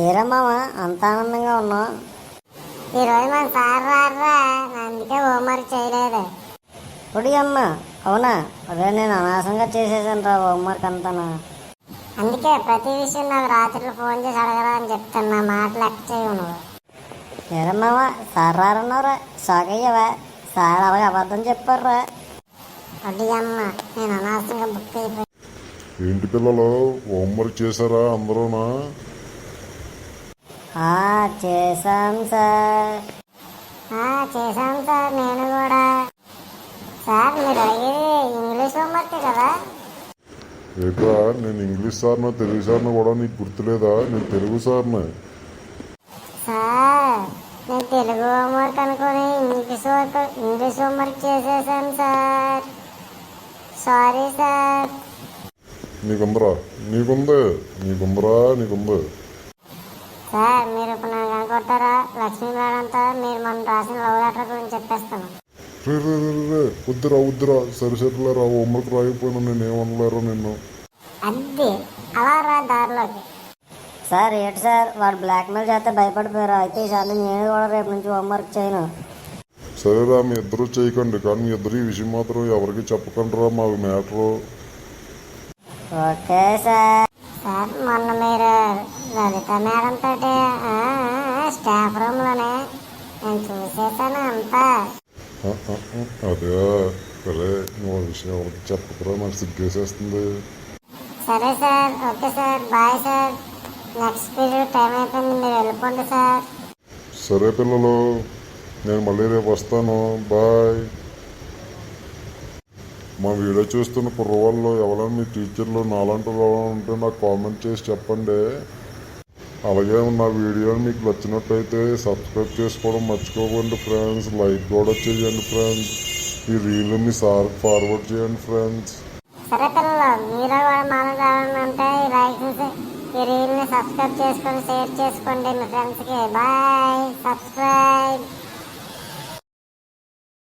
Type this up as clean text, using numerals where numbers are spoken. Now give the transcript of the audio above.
ఏరమ్మావా అంత ఆనందంగా ఉన్నావు? ఈరోజు మన సార్ రారా, అందుకే హోంవర్క్ చేయలేదు. పొడి అమ్మ, అవునా? అదే నేను అనవసరంగా చేసేసాను రా హోంవర్క్ అంతానా. అందుకే ప్రతి విషయం నాకు రాత్రిలో ఫోన్ చేసి అడగరా అని చెప్తాను. నా మాట లెక్క చేయవు నువ్వు. ఏరమ్మావా సార్ రారన్నావురా, షాక్ అయ్యావా? సార్ అలాగే అబద్ధం చెప్పారురా. పొడి అమ్మ, నేను అనవసరంగా బుక్ అయిపోయి. ఏంటి పిల్లలు, హోంవర్క్ చేశారా అందరూనా? చేశాం సార్. చేశాను సార్, నేను కూడా. సార్ మీరు అడిగేది ఇంగ్లీష్ హోంవర్కే కదా? ఏట్రా, నేను ఇంగ్లీష్ సార్ను తెలుగు సార్ను కూడా నీకు గుర్తులేదా? నేను తెలుగు సార్నే. సార్ నేను తెలుగు హోంవర్క్ అనుకుని ఇంగ్లీష్ హోంవర్క్ చేసేసాను సార్. Sorry sir. నీకుందరా? నీకుంది. సార్ మీరు ఇప్పుడు నన్ను కనుకొట్టారా? లక్ష్మీ మేడంతో మీరు మనం రాసిన లవ్ లెటర్ గురించి చెప్పేస్తాను. రే వద్దురా సరిలేరా, హోంవర్క్ రాయిపోయినా నేను ఏమనలేరా నిన్ను. అది అలా రా దారిలోకి. సార్ ఏంటి సార్, వాడు బ్లాక్మెయిల్ చేస్తే భయపడిపోయారు. అయితే ఈసారి నేను కూడా రేపు నుంచి హోంవర్క్ చేయను. సరేరా, మీ ఇద్దరు చేయకండి, కానీ మీ ఇద్దరు ఈ విషయం మాత్రం ఎవరికి చెప్పకండిరా, మాకు మ్యాటరు. Okay sir. సార్ మొన్న మీరు లలిత మేడం తోటి స్టాఫ్ రూమ్లోనే నేను చూసేసాను అంతా. అదే సరే, నువ్వు ఆ విషయం ఎవరికి చెప్పకురా, నాకు సిగ్గేసేస్తుంది. సరే sir, okay sir, bye sir. Next period time అయిపోయింది, మీరు వెళ్ళిపోండి సార్. సరే పిల్లలు, నేను మళ్ళీ రేపు వస్తాను, బాయ్. మా వీడియో చూస్తున్న కుర్రవాళ్ళు ఎవరైనా మీ టీచర్లు నాలాంటి వాళ్ళు ఉంటే నాకు కామెంట్ చేసి చెప్పండి. అలాగే నా వీడియోని మీకు నచ్చినట్టయితే సబ్స్క్రైబ్ చేసుకోవడం మర్చిపోకండి ఫ్రెండ్స్. లైక్ కూడా చేయండి ఫ్రెండ్స్. ఈ రీల్ మీ సార్ ఫార్వర్డ్ చేయండి ఫ్రెండ్స్. సరే పిల్లలు, మీరు కూడా మనం కావాలంటే ఈ రీల్ని సబ్స్క్రైబ్ చేసుకొని షేర్ చేసుకోండి మీ ఫ్రెండ్స్కి. Bye, subscribe.